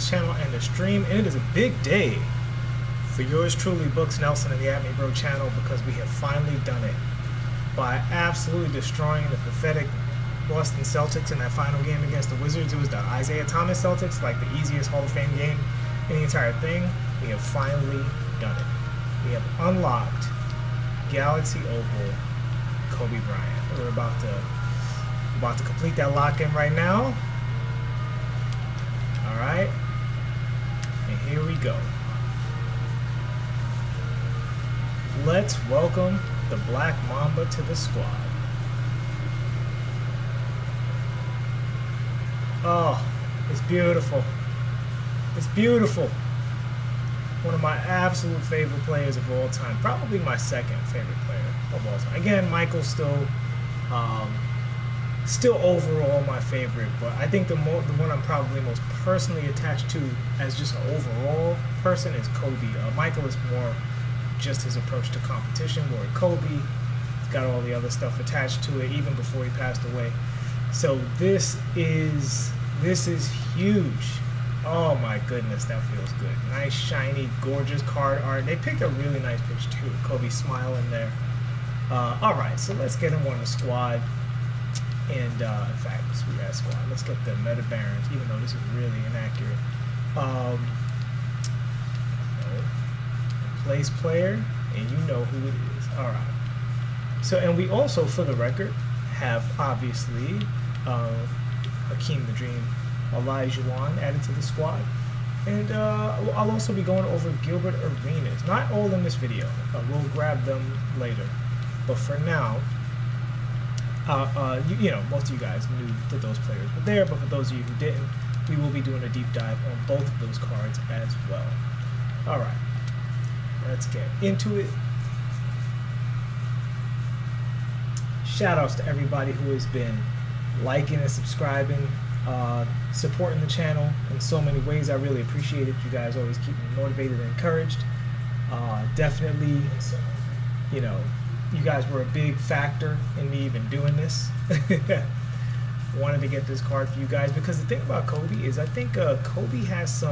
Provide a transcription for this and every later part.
channel and the stream, and it is a big day for yours truly, Books Nelson, and the At Me Bro channel, because we have finally done it by absolutely destroying the pathetic Boston Celtics in that final game against the Wizards. It was the Isaiah Thomas Celtics, like the easiest Hall of Fame game in the entire thing. We have finally done it. We have unlocked Galaxy Opal Kobe Bryant. We're about to complete that lock-in right now. All right, and here we go. Let's welcome the Black Mamba to the squad. Oh, it's beautiful. It's beautiful. One of my absolute favorite players of all time. Probably my second favorite player of all time. Again, Michael's still overall my favorite, but I think the one I'm probably most personally attached to as just an overall person is Kobe. Michael is more just his approach to competition, where Kobe, he's got all the other stuff attached to it even before he passed away. So this is huge. Oh my goodness, that feels good. Nice, shiny, gorgeous card art. They picked a really nice picture too. Kobe smiling there. All right, so let's get him on the squad. And in fact, sweet ass squad. Let's get the Meta Barons, even though this is really inaccurate. Place player, and you know who it is. All right. So, and we also, for the record, have obviously Hakeem the Dream, Olajuwon added to the squad, and I'll also be going over Gilbert Arenas. Not all in this video. We'll grab them later, but for now, you know, most of you guys knew that those players were there, but for those of you who didn't, we will be doing a deep dive on both of those cards as well. All right. Let's get into it. Shout outs to everybody who has been liking and subscribing, supporting the channel in so many ways. I really appreciate it. You guys always keep me motivated and encouraged. Definitely, you know, you guys were a big factor in me even doing this. Wanted to get this card for you guys because the thing about Kobe is I think Kobe has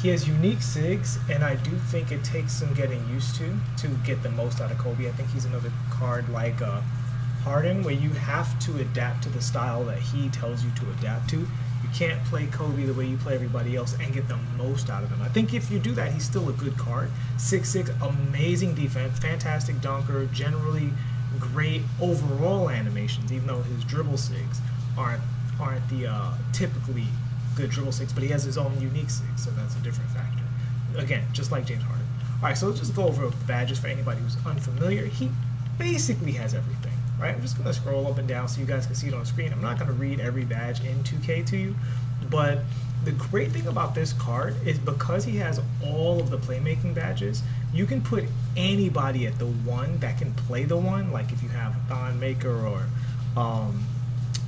he has unique SIGs, and I do think it takes some getting used to get the most out of Kobe. I think he's another card like Harden, where you have to adapt to the style that he tells you to adapt to. You can't play Kobe the way you play everybody else and get the most out of him. I think if you do that, he's still a good card. 6'6", amazing defense, fantastic dunker, generally great overall animations, even though his dribble SIGs aren't the typically good dribble SIGs, but he has his own unique SIGs, so that's a different factor. Again, just like James Harden. All right, so let's just go over the badges for anybody who's unfamiliar. He basically has everything, right? I'm just going to scroll up and down so you guys can see it on the screen. I'm not going to read every badge in 2K to you, but the great thing about this card is because he has all of the playmaking badges, you can put anybody at the one that can play the one, like if you have Thon Maker or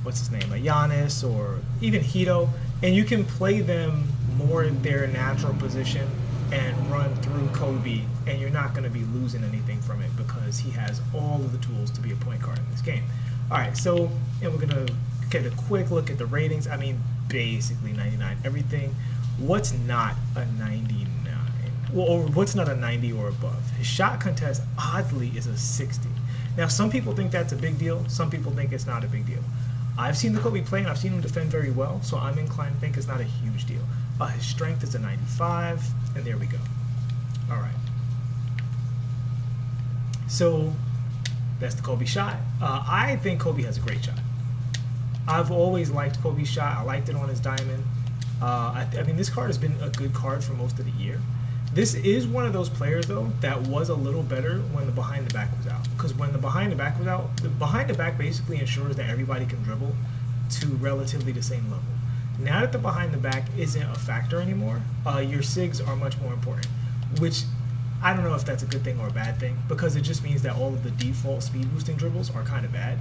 what's his name, a Giannis, or even Hito, and you can play them more in their natural position and run through Kobe, and you're not going to be losing anything from it because he has all of the tools to be a point guard in this game. All right, so, and we're going to get a quick look at the ratings. I mean, basically 99 everything. What's not a 99? Well, or what's not a 90 or above? His shot contest, oddly, is a 60. Now, some people think that's a big deal. Some people think it's not a big deal. I've seen the Kobe play, and I've seen him defend very well, so I'm inclined to think it's not a huge deal. His strength is a 95, and there we go. All right. So that's the Kobe shot. I think Kobe has a great shot. I've always liked Kobe's shot. I liked it on his diamond. I mean, this card has been a good card for most of the year. This is one of those players, though, that was a little better when the behind the back was out. Because when the behind the back was out, the behind the back basically ensures that everybody can dribble to relatively the same level. Now that the behind the back isn't a factor anymore, your SIGs are much more important, which I don't know if that's a good thing or a bad thing, because it just means that all of the default speed boosting dribbles are kind of bad.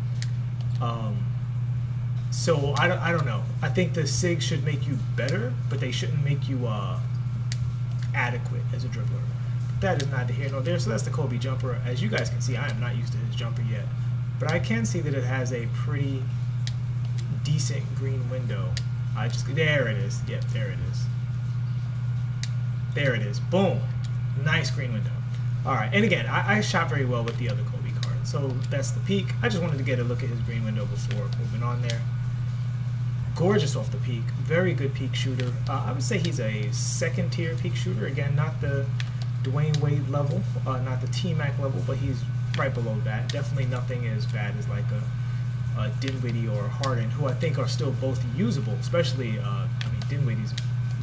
So I don't know. I think the SIGs should make you better, but they shouldn't make you adequate as a dribbler. But that is neither here nor there. So that's the Kobe jumper. As you guys can see, I am not used to his jumper yet, but I can see that it has a pretty decent green window. There it is. Yep, there it is. There it is. Boom. Nice green window. All right, and again, I shot very well with the other Kobe card. So that's the peak. I just wanted to get a look at his green window before moving on there. Gorgeous off the peak. Very good peak shooter. I would say he's a second tier peak shooter. Again, not the Dwayne Wade level, not the T-Mac level, but he's right below that. Definitely nothing as bad as like a Dinwiddie or Harden, who I think are still both usable, especially, I mean, Dinwiddie's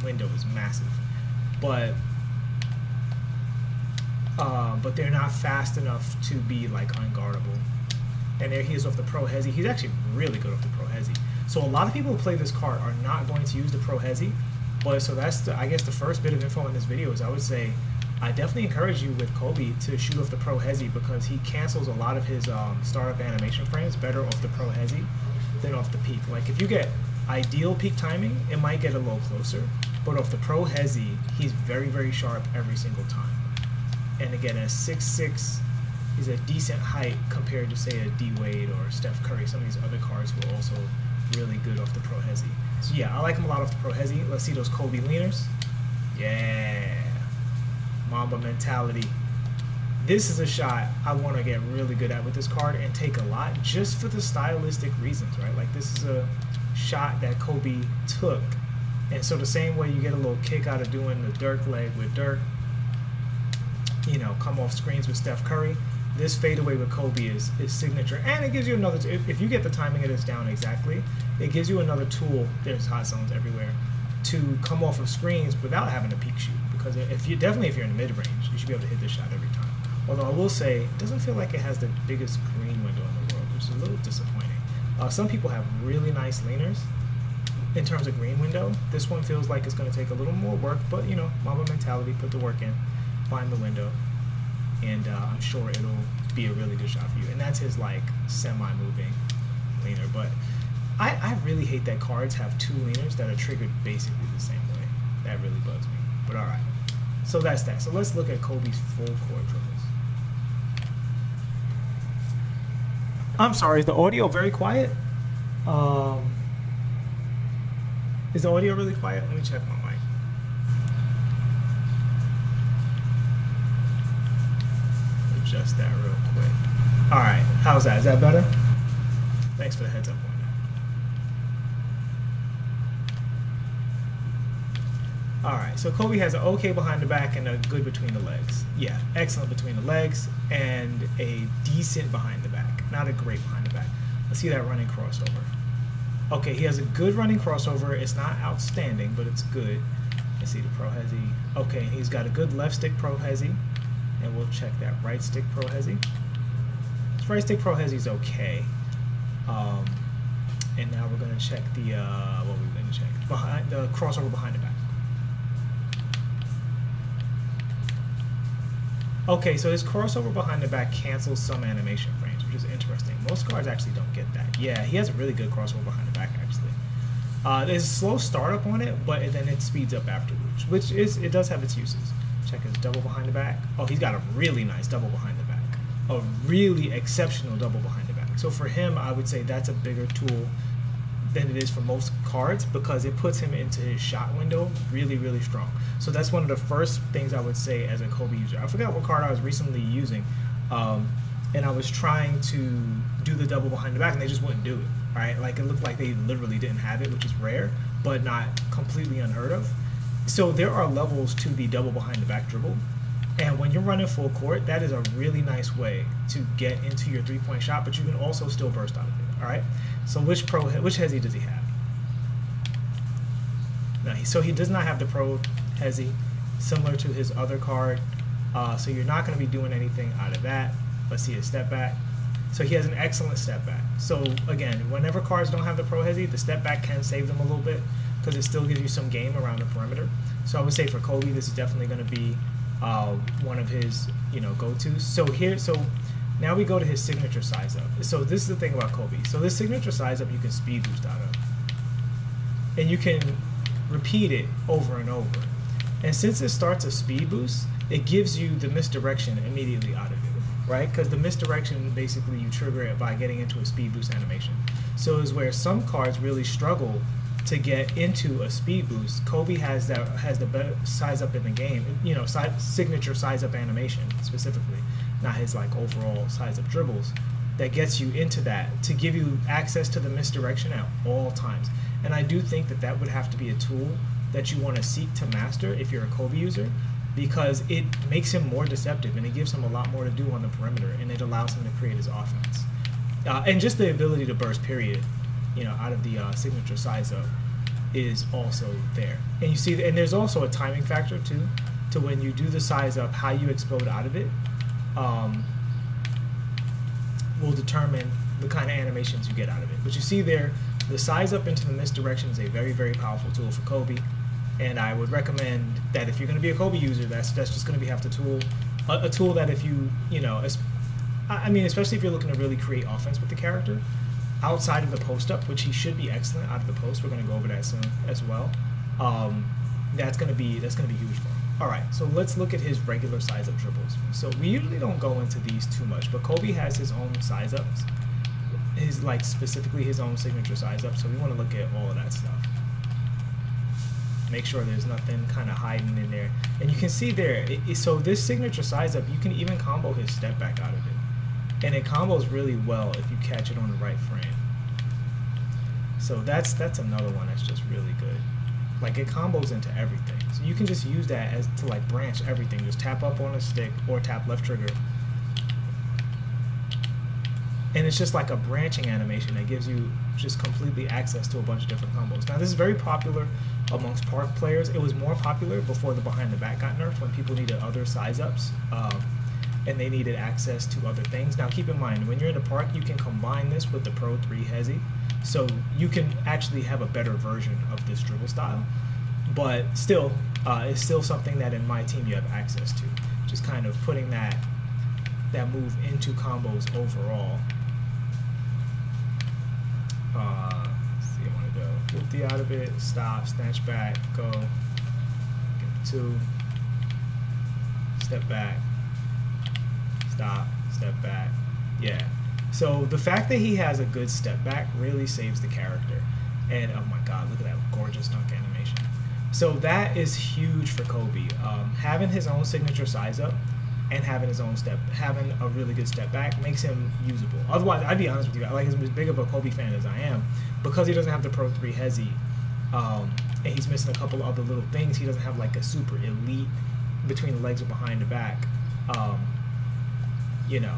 window is massive, but they're not fast enough to be like unguardable. And there he is off the Pro Hezi. He's actually really good off the Pro Hezi. So a lot of people who play this card are not going to use the Pro Hezi, but so that's I guess the first bit of info in this video is I would say I definitely encourage you with Kobe to shoot off the Pro Hezi because he cancels a lot of his startup animation frames better off the Pro Hezi than off the peak. Like if you get ideal peak timing, it might get a little closer, but off the Pro Hezi, he's very, very sharp every single time. And again, at 6'6", he's a decent height compared to say a D Wade or Steph Curry. Some of these other cards who are also really good off the Pro Hezi. So yeah, I like him a lot off the Pro Hezi. Let's see those Kobe leaners. Yeah. Mamba mentality. This is a shot I want to get really good at with this card and take a lot just for the stylistic reasons, right? Like this is a shot that Kobe took. And so the same way you get a little kick out of doing the Dirk leg with Dirk, you know, come off screens with Steph Curry, this fadeaway with Kobe is signature. And it gives you another, if you get the timing of this down exactly, it gives you another tool, there's hot zones everywhere, to come off of screens without having to peak shoot. Because if you're in the mid-range, you should be able to hit this shot every time. Although I will say, it doesn't feel like it has the biggest green window in the world, which is a little disappointing. Some people have really nice leaners in terms of green window. This one feels like it's going to take a little more work, but you know, Mamba mentality, put the work in, find the window, and I'm sure it'll be a really good shot for you. And that's his like semi-moving leaner. But I really hate that cards have two leaners that are triggered basically the same way. That really bugs me. But all right. So that's that. So let's look at Kobe's full court dribbles. I'm sorry, is the audio very quiet? Is the audio really quiet? Let me check my mic. Adjust that real quick. All right, how's that? Is that better? Thanks for the heads up on that. All right, so Kobe has an okay behind the back and a good between the legs. Yeah, excellent between the legs and a decent behind the back. Not a great behind the back. Let's see that running crossover. Okay, he has a good running crossover. It's not outstanding, but it's good. Let's see the Pro Hezi. Okay, he's got a good left stick Pro Hezi. And we'll check that right stick Pro Hezi. This right stick Pro Hezi is okay. And now we're going to check the, what we're going to check? Behind the crossover behind the back. Okay, so his crossover behind the back cancels some animation frames, which is interesting. Most cards actually don't get that. Yeah, he has a really good crossover behind the back, actually. There's a slow startup on it, but then it speeds up afterwards, which is, it does have its uses. Check his double behind the back. Oh, he's got a really nice double behind the back. A really exceptional double behind the back. So for him, I would say that's a bigger tool than it is for most cards because it puts him into his shot window really, really strong. So that's one of the first things I would say as a Kobe user. I forgot what card I was recently using, and I was trying to do the double behind the back, and they just wouldn't do it, right? Like, it looked like they literally didn't have it, which is rare, but not completely unheard of. So there are levels to the double behind the back dribble, and when you're running full court, that is a really nice way to get into your three-point shot, but you can also still burst out of it, all right? So which Hezi does he have? No, so he does not have the Pro Hezi, similar to his other card. So you're not going to be doing anything out of that. Let's see his step back. So he has an excellent step back. So again, whenever cards don't have the Pro Hezi, the step back can save them a little bit because it still gives you some game around the perimeter. So I would say for Kobe, this is definitely going to be one of his, go-tos. So now we go to his signature size up. So this is the thing about Kobe. So this signature size up you can speed boost out of. And you can repeat it over and over. And since it starts a speed boost, it gives you the misdirection immediately out of it, right? Because the misdirection, basically you trigger it by getting into a speed boost animation. So is where some cards really struggle to get into a speed boost, Kobe has the best size up in the game. You know, signature size up animation specifically, not his like overall size up dribbles. That gets you into that to give you access to the misdirection at all times. And I do think that that would have to be a tool that you want to seek to master if you're a Kobe user, because it makes him more deceptive and it gives him a lot more to do on the perimeter, and it allows him to create his offense. And just the ability to burst, period, you know, out of the signature size up is also there. And you see, and there's also a timing factor too, to when you do the size up, how you explode out of it will determine the kind of animations you get out of it. But you see there, the size up into the misdirection is a very, very powerful tool for Kobe. And I would recommend that if you're going to be a Kobe user, that's just going to be a tool that if you know, I mean, especially if you're looking to really create offense with the character, outside of the post up, which he should be excellent out of the post. We're going to go over that soon as well. That's going to be huge for him. All right, so let's look at his regular size up dribbles. So we usually don't go into these too much, but Kobe has his own size ups, specifically his own signature size up. So we want to look at all of that stuff. Make sure there's nothing kind of hiding in there. And you can see there, so this signature size up, you can even combo his step back out of it. And it combos really well if you catch it on the right frame. So that's another one that's just really good. Like, it combos into everything. So you can just use that as to like branch everything. Just tap up on a stick or tap left trigger. And it's just like a branching animation that gives you just completely access to a bunch of different combos. Now, this is very popular amongst park players. It was more popular before the behind the back got nerfed, when people needed other size ups and they needed access to other things. Now, keep in mind, when you're in the park, you can combine this with the Pro 3 Hezi. So you can actually have a better version of this dribble style. But still, it's still something that in my team you have access to. Just kind of putting that move into combos overall. Let's see, I want to go 50 out of it, stop, snatch back, go, get 2, step back, stop, step back. Yeah. So the fact that he has a good step back really saves the character. And oh my god, look at that gorgeous dunk animation. So that is huge for Kobe. Having his own signature size up and having a really good step back makes him usable. Otherwise, I'd be honest with you, like, as big of a Kobe fan as I am, because he doesn't have the Pro 3 Hezi, and he's missing a couple other little things, he doesn't have like a super elite between the legs or behind the back, you know,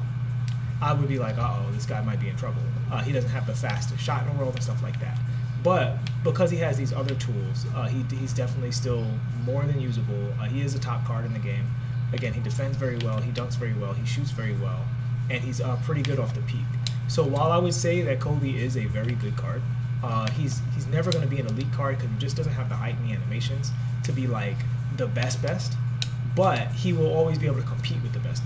I would be like, uh-oh, this guy might be in trouble. He doesn't have the fastest shot in the world and stuff like that. But because he has these other tools, he's definitely still more than usable. He is a top card in the game. Again, he defends very well, he dunks very well, he shoots very well, and he's pretty good off the peak. So while I would say that Kobe is a very good card, he's never going to be an elite card because he just doesn't have the height and the animations to be like the best, but he will always be able to compete with the best.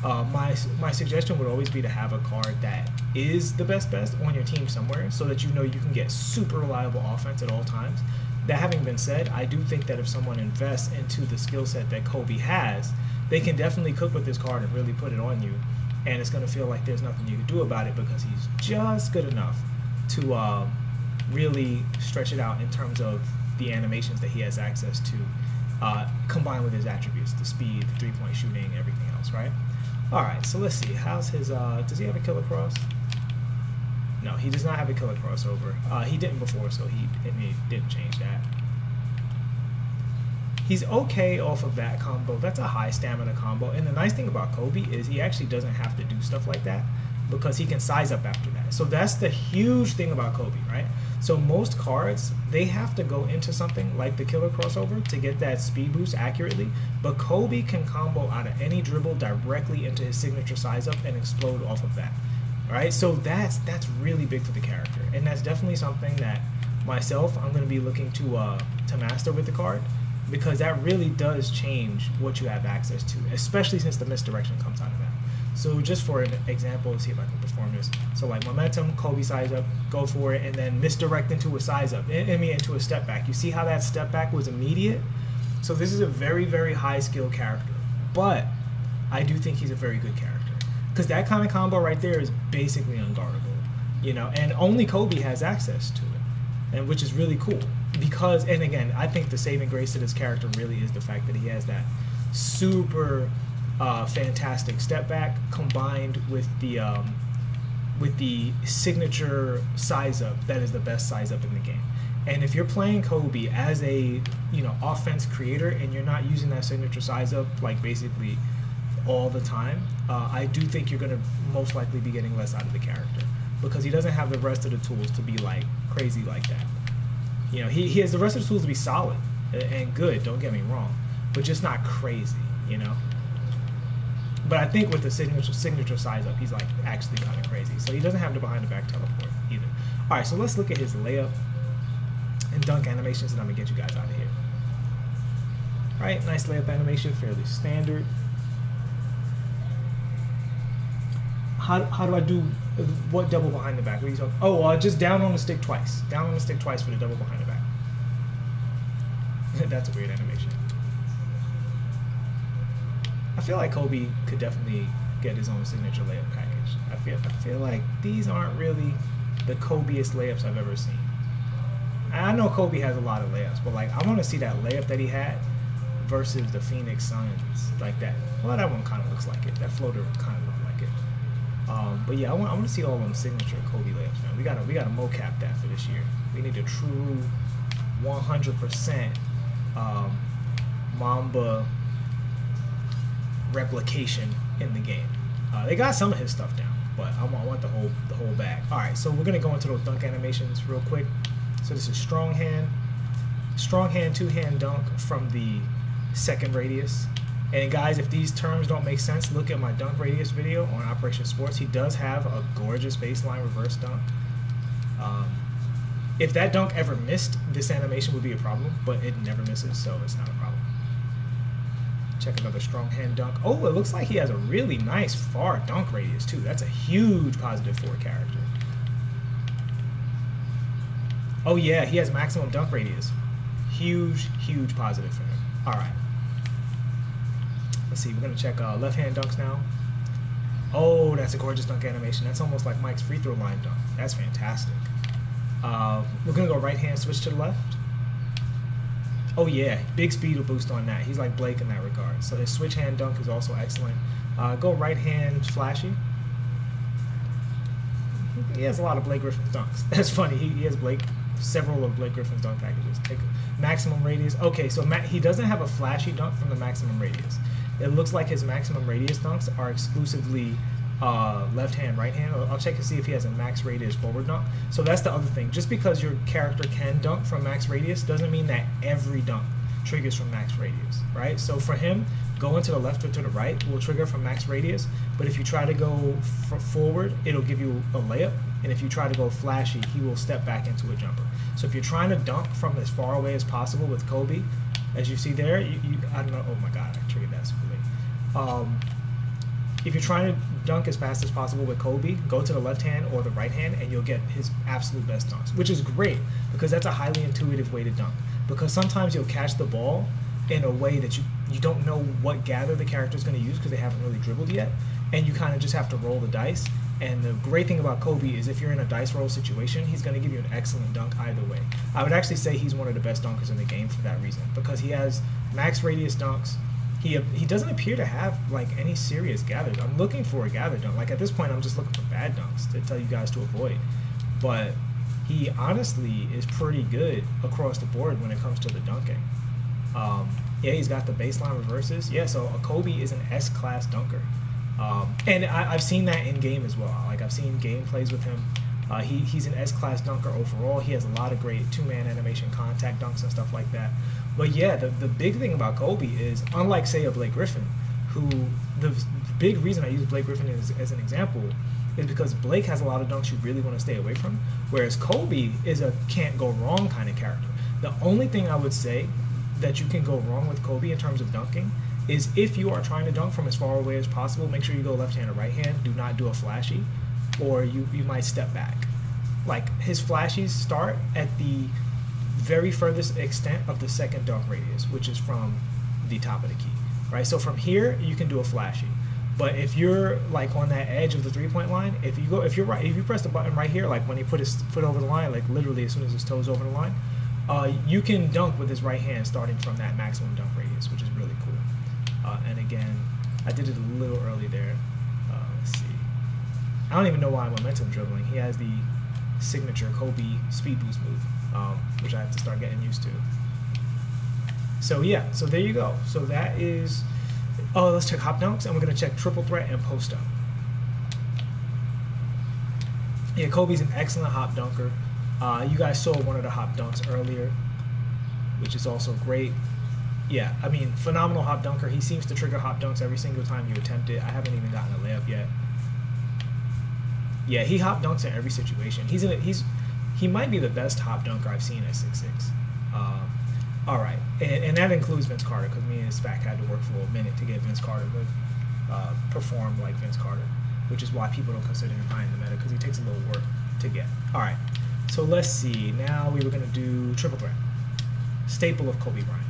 My suggestion would always be to have a card that is the best on your team somewhere, so that you know you can get super reliable offense at all times. That having been said, I do think that if someone invests into the skill set that Kobe has, they can definitely cook with this card and really put it on you, and it's going to feel like there's nothing you can do about it, because he's just good enough to really stretch it out in terms of the animations that he has access to, combined with his attributes, the speed, the three-point shooting, everything else, right? All right, so let's see. How's his, does he have a killer cross? No, he does not have a killer crossover. He didn't before, so he didn't change that. He's okay off of that combo. That's a high stamina combo. And the nice thing about Kobe is he actually doesn't have to do stuff like that, because he can size up after that. So that's the huge thing about Kobe, right? So most cards, they have to go into something like the killer crossover to get that speed boost accurately, but Kobe can combo out of any dribble directly into his signature size up and explode off of that. Right, so that's really big for the character, and that's definitely something that myself, I'm going to be looking to master with the card, because that really does change what you have access to, especially since the misdirection comes out of that. So just for an example, let's see if I can perform this. So like momentum, Kobe size up, go for it, and then misdirect into a size up, into a step back. You see how that step back was immediate? So this is a very, very high skill character, but I do think he's a very good character. Because that kind of combo right there is basically unguardable, you know, and only Kobe has access to it. and which is really cool because, and again, I think the saving grace to this character really is the fact that he has that super fantastic step back combined with the signature size up that is the best size up in the game. And if you're playing Kobe as a offense creator and you're not using that signature size up like basically all the time, I do think you're going to most likely be getting less out of the character because he doesn't have the rest of the tools to be like crazy like that. He has the rest of the tools to be solid and good, don't get me wrong, but just not crazy, But I think with the signature size up, he's like actually kind of crazy. So he doesn't have the behind the back teleport either. All right, so let's look at his layup and dunk animations, and I'm gonna get you guys out of here. All right, nice layup animation, fairly standard. How do I do what double behind the back? What are you talking? Oh, just down on the stick twice. Down on the stick twice for the double behind the back. That's a weird animation. I feel like Kobe could definitely get his own signature layup package. I feel like these aren't really the Kobe-est layups I've ever seen. I know Kobe has a lot of layups, but like I want to see that layup that he had versus the Phoenix Suns, like that. Well, that one kind of looks like it. That floater kind of looked like it. But yeah, I want to see all them signature Kobe layups, man. We gotta mocap that for this year. We need a true 100% Mamba replication in the game. They got some of his stuff down, but I want the whole bag. All right, so we're gonna go into those dunk animations real quick. So this is strong hand, two-hand dunk from the second radius. And guys, if these terms don't make sense, look at my dunk radius video on Operation Sports. He does have a gorgeous baseline reverse dunk. If that dunk ever missed, this animation would be a problem, but it never misses, so it's not a problem. Check another strong hand dunk. Oh, it looks like he has a really nice far dunk radius too. That's a huge positive for a character. Oh yeah, he has maximum dunk radius. Huge positive for him. All right. Let's see, we're gonna check left hand dunks now. Oh, that's a gorgeous dunk animation. That's almost like Mike's free throw line dunk. That's fantastic. We're gonna go right hand, switch to the left. Oh yeah, big speed boost on that. He's like Blake in that regard. So his switch hand dunk is also excellent. Go right hand flashy. He has a lot of Blake Griffin's dunks. That's funny. He has several of Blake Griffin's dunk packages. Take maximum radius. Okay, so he doesn't have a flashy dunk from the maximum radius. It looks like his maximum radius dunks are exclusively left hand, right hand. I'll check to see if he has a max radius forward dunk. So that's the other thing. Just because your character can dunk from max radius doesn't mean that every dunk triggers from max radius, right? So for him, going to the left or to the right will trigger from max radius, but if you try to go forward, it'll give you a layup, and if you try to go flashy, he will step back into a jumper. So if you're trying to dunk from as far away as possible with Kobe, as you see there, I don't know, oh my god, I triggered that super late. If you're trying to dunk as fast as possible with Kobe, go to the left hand or the right hand and you'll get his absolute best dunks, which is great because that's a highly intuitive way to dunk. Because sometimes you'll catch the ball in a way that you don't know what gather the character is going to use because they haven't really dribbled yet, and you kind of just have to roll the dice. And the great thing about Kobe is if you're in a dice roll situation, he's going to give you an excellent dunk either way. I would actually say he's one of the best dunkers in the game for that reason, because he has max radius dunks. He doesn't appear to have like any serious gathers. I'm looking for a gather dunk. Like at this point, I'm just looking for bad dunks to tell you guys to avoid. But he honestly is pretty good across the board when it comes to the dunking. Yeah, he's got the baseline reverses. Yeah, so a Kobe is an S-class dunker. And I've seen that in game as well. Like I've seen gameplays with him. He's an S-class dunker overall. He has a lot of great two-man animation contact dunks and stuff like that. But yeah, the big thing about Kobe is, unlike say a Blake Griffin, who the big reason I use Blake Griffin as an example is because Blake has a lot of dunks you really want to stay away from, whereas Kobe is a can't go wrong kind of character. The only thing I would say that you can go wrong with Kobe in terms of dunking is if you are trying to dunk from as far away as possible, make sure you go left hand or right hand. Do not do a flashy, or you might step back. Like his flashies start at the very furthest extent of the second dunk radius, which is from the top of the key, right? So from here, you can do a flashy. But if you're like on that edge of the 3-point line, if you press the button right here, like when he put his foot over the line, like literally as soon as his toes over the line, you can dunk with his right hand starting from that maximum dunk radius, which is really cool. And again, I did it a little early there. Let's see. I don't even know why I'm momentum dribbling. He has the signature Kobe speed boost move, which I have to start getting used to. So yeah, so there you go. So that is, oh, let's check hop dunks, and we're gonna check triple threat and post up. Yeah, Kobe's an excellent hop dunker. You guys saw one of the hop dunks earlier, which is also great. Yeah, I mean, phenomenal hop dunker. He seems to trigger hop dunks every single time you attempt it. I haven't even gotten a layup yet. Yeah, he hop dunks in every situation. He might be the best hop dunker I've seen at 6'6". All right, and that includes Vince Carter, because me and his fat had to work for a minute to get Vince Carter to perform like Vince Carter, which is why people don't consider him high in the meta, because he takes a little work to get. All right, so let's see. Now we were going to do triple threat. Staple of Kobe Bryant.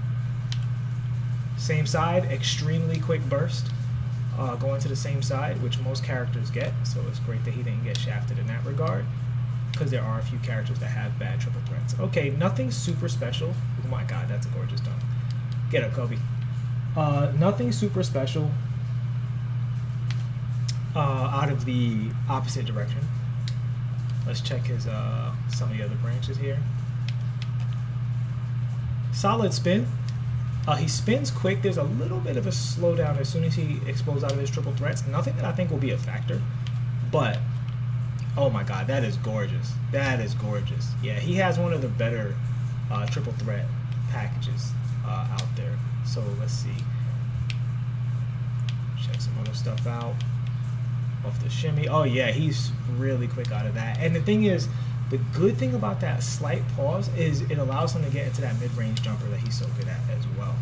Same side, extremely quick burst. Going to the same side, which most characters get, so it's great that he didn't get shafted in that regard, because there are a few characters that have bad triple threats. Okay, nothing super special. Oh my god, that's a gorgeous dunk. Get up, Kobe. Nothing super special out of the opposite direction. Let's check his some of the other branches here. Solid spin. He spins quick. There's a little bit of a slowdown as soon as he explodes out of his triple threats. Nothing that I think will be a factor, but oh my god, that is gorgeous. That is gorgeous. Yeah, he has one of the better triple threat packages out there. So let's see. Check some other stuff out. Off the shimmy. Oh yeah, he's really quick out of that. And the thing is, the good thing about that slight pause is it allows him to get into that mid-range jumper that he's so good at as well.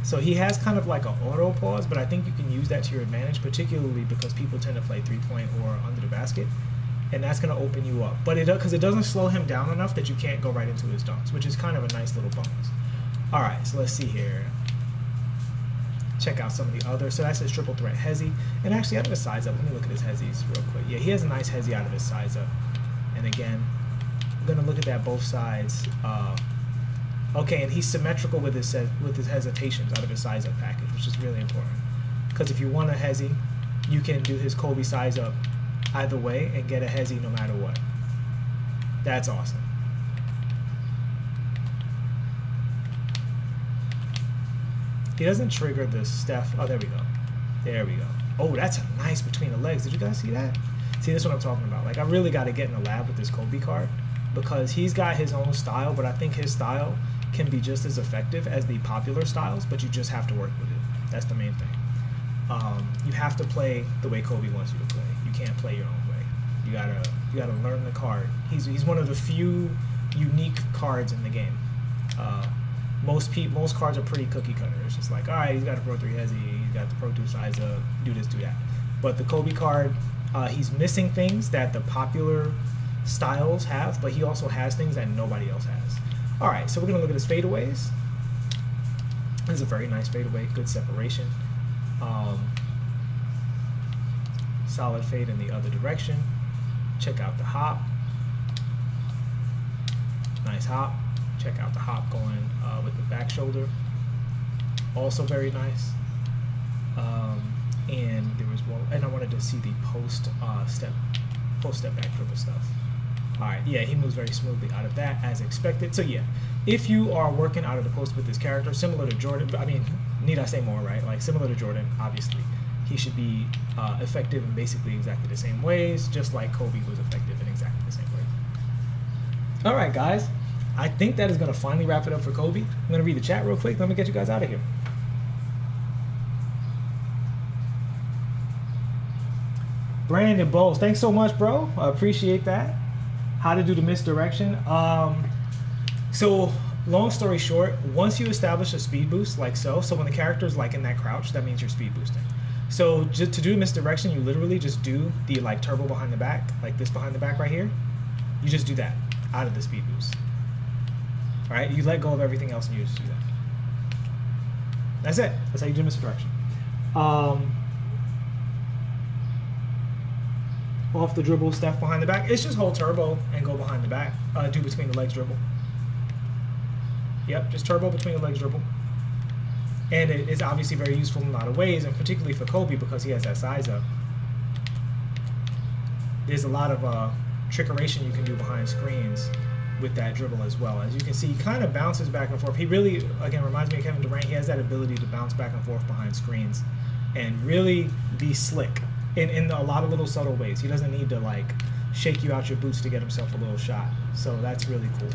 So he has kind of like an auto pause, but I think you can use that to your advantage, particularly because people tend to play 3-point or under the basket, and that's going to open you up. But because it doesn't slow him down enough that you can't go right into his dunks, which is kind of a nice little bonus. All right, so let's see here. Check out some of the others. So that's his triple threat hezzy. And actually, out of his size up, let me look at his hezzies real quick. Yeah, he has a nice hezzy out of his size up. And again, I'm going to look at that both sides. Okay, and he's symmetrical with his hesitations out of his size up package, which is really important. Because if you want a hezzy, you can do his Kobe size up either way and get a hezzy no matter what. That's awesome. He doesn't trigger the Steph. Oh, there we go. There we go. Oh, that's a nice between the legs. Did you guys see that? See, this is what I'm talking about. Like, I really got to get in the lab with this Kobe card, because he's got his own style, but I think his style can be just as effective as the popular styles, but you just have to work with it. That's the main thing. You have to play the way Kobe wants you to play. You can't play your own way. You gotta learn the card. He's one of the few unique cards in the game. Most cards are pretty cookie cutter. It's just like, all right, he's got a Pro 3 hezzy, he's got the Pro 2 size up, do this, do that. But the Kobe card, he's missing things that the popular styles have, but he also has things that nobody else has. All right, so we're gonna look at his fadeaways. This is a very nice fadeaway, good separation. Solid fade in the other direction. Check out the hop. Nice hop. Check out the hop going with the back shoulder. Also very nice. And there was one, and I wanted to see the post step back dribble stuff. All right, yeah, he moves very smoothly out of that as expected. So yeah, if you are working out of the post with this character, similar to Jordan, I mean, need I say more, right? Like similar to Jordan, obviously, he should be effective in basically exactly the same ways, just like Kobe was effective in exactly the same way. All right, guys, I think that is going to finally wrap it up for Kobe. I'm going to read the chat real quick. Let me get you guys out of here. Brandon Bowles, thanks so much, bro. I appreciate that. How to do the misdirection. So long story short, once you establish a speed boost like so when the character is like in that crouch, that means you're speed boosting. So just to do misdirection, you literally just do the like turbo behind the back, like this behind the back right here. You just do that out of the speed boost. All right, you let go of everything else and you just do that. That's it. That's how you do misdirection. Off the dribble, step behind the back. It's just hold turbo and go behind the back. Do between the legs dribble. Yep, just turbo between the legs dribble. And it is obviously very useful in a lot of ways, and particularly for Kobe because he has that size up. There's a lot of trickeration you can do behind screens with that dribble as well. As you can see, he kind of bounces back and forth. He really, again, reminds me of Kevin Durant. He has that ability to bounce back and forth behind screens and really be slick in a lot of little subtle ways. He doesn't need to like shake you out your boots to get himself a little shot. So that's really cool.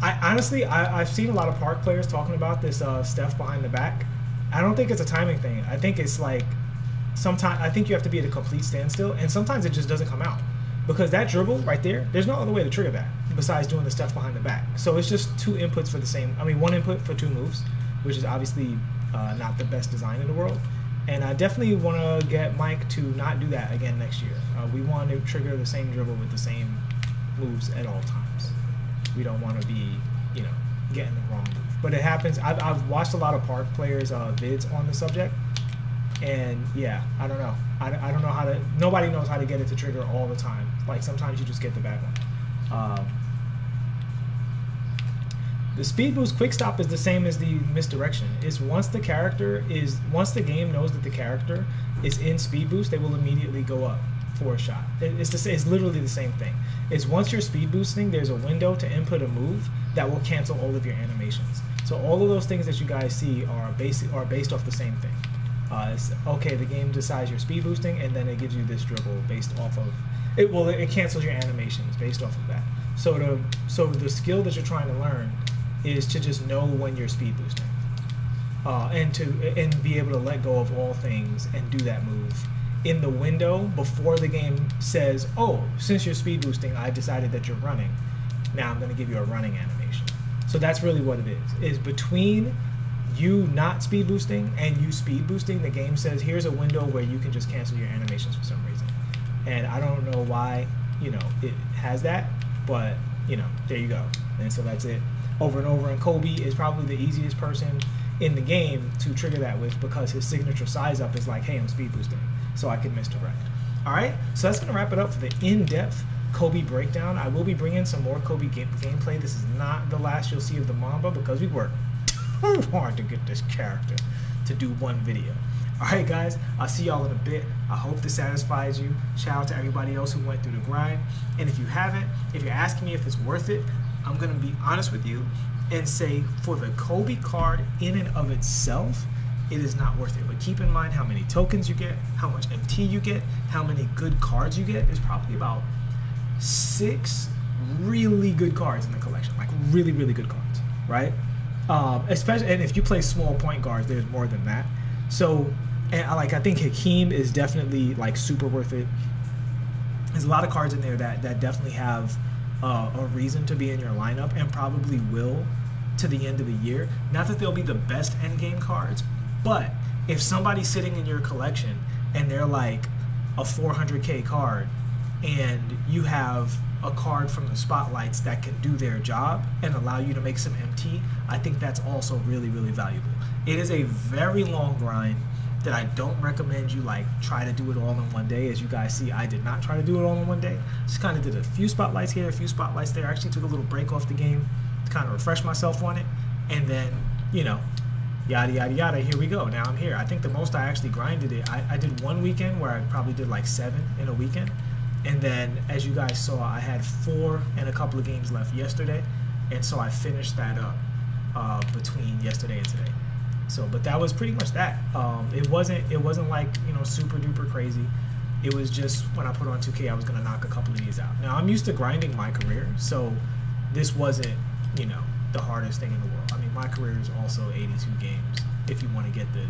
I've seen a lot of park players talking about this Steph behind the back. I don't think it's a timing thing. I think it's like sometimes I think you have to be at a complete standstill, and sometimes it just doesn't come out because that dribble right there, there's no other way to trigger that besides doing the Steph behind the back. So it's just two inputs for the same. I mean, one input for two moves, which is obviously not the best design in the world. And I definitely want to get Mike to not do that again next year. We want to trigger the same dribble with the same moves at all times. We don't want to be, you know, getting the wrong move. But it happens. I've watched a lot of park players' vids on the subject, and yeah, I don't know. I don't know how to. Nobody knows how to get it to trigger all the time. Like sometimes you just get the bad one. The speed boost quick stop is the same as the misdirection. It's once the game knows that the character is in speed boost, they will immediately go up for a shot. It's literally the same thing. It's once you're speed boosting, there's a window to input a move that will cancel all of your animations. So all of those things that you guys see are based off the same thing. It's, okay, the game decides you're speed boosting, and then it gives you this dribble based off of it. Well, it cancels your animations based off of that. So the skill that you're trying to learn is to just know when you're speed boosting, and be able to let go of all things and do that move in the window before the game says, oh, since you're speed boosting, I decided that you're running. Now I'm going to give you a running animation. So that's really what it is between you not speed boosting and you speed boosting, the game says, here's a window where you can just cancel your animations for some reason. And I don't know why, you know, it has that, but, you know, there you go. And so that's it. Over and over, and Kobe is probably the easiest person in the game to trigger that with because his signature size up is like, hey, I'm speed boosting, so I can misdirect. All right, so that's going to wrap it up for the in-depth Kobe breakdown. I will be bringing some more Kobe gameplay. This is not the last you'll see of the Mamba because we worked too hard to get this character to do one video. All right, guys, I'll see y'all in a bit. I hope this satisfies you. Shout out to everybody else who went through the grind. And if you haven't, if you're asking me if it's worth it, I'm going to be honest with you and say for the Kobe card in and of itself, it is not worth it. But keep in mind how many tokens you get, how much MT you get, how many good cards you get. There's probably about 6 really good cards in the collection, like really, really good cards, right? Especially, and if you play small point guards, there's more than that. So, and I think Hakeem is definitely like super worth it. There's a lot of cards in there that definitely have a reason to be in your lineup and probably will to the end of the year. Not that they'll be the best endgame cards, but if somebody's sitting in your collection and they're like a 400k card and you have a card from the spotlights that can do their job and allow you to make some MT, I think that's also really, really valuable. It is a very long grind that I don't recommend you like try to do it all in one day. As you guys see, I did not try to do it all in one day. Just kind of did a few spotlights here, a few spotlights there. I actually took a little break off the game to kind of refresh myself on it, and then, you know, yada yada yada, here we go. Now I'm here. I think the most I actually grinded it, I did one weekend where I probably did like 7 in a weekend, and then as you guys saw, I had 4 and a couple of games left yesterday, and so I finished that up between yesterday and today. So, but that was pretty much that. It wasn't like, you know, super duper crazy. It was just when I put on 2K, I was gonna knock a couple of these out. Now I'm used to grinding my career, so this wasn't, you know, the hardest thing in the world. I mean, my career is also 82 games. If you want to get the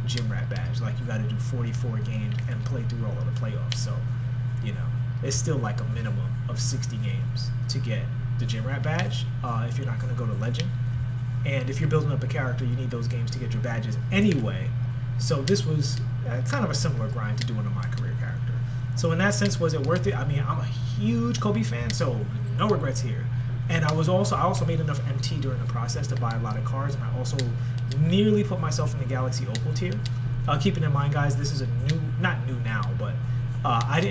gym rat badge, like you got to do 44 games and play through all of the playoffs. So, you know, it's still like a minimum of 60 games to get the gym rat badge. If you're not gonna go to legend. And if you're building up a character, you need those games to get your badges anyway. So this was kind of a similar grind to doing a My Career character. So in that sense, was it worth it? I mean, I'm a huge Kobe fan, so no regrets here. And I also made enough MT during the process to buy a lot of cards, and I also nearly put myself in the Galaxy Opal tier. Keeping in mind, guys, this is a not new now, but I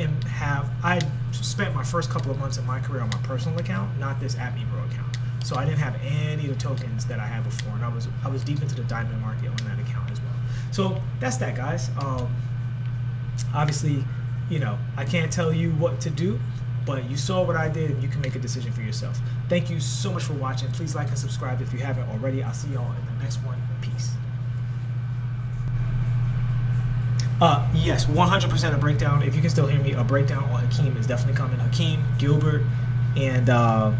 spent my first couple of months in my career on my personal account, not this AppMebro account. So I didn't have any of the tokens that I had before, and I was deep into the diamond market on that account as well. So that's that, guys. Obviously, you know, I can't tell you what to do, but you saw what I did, and you can make a decision for yourself. Thank you so much for watching. Please like and subscribe if you haven't already. I'll see y'all in the next one. Peace. Yes, 100% a breakdown. If you can still hear me, a breakdown on Hakeem is definitely coming. Hakeem, Gilbert, and all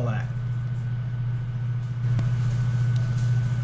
that.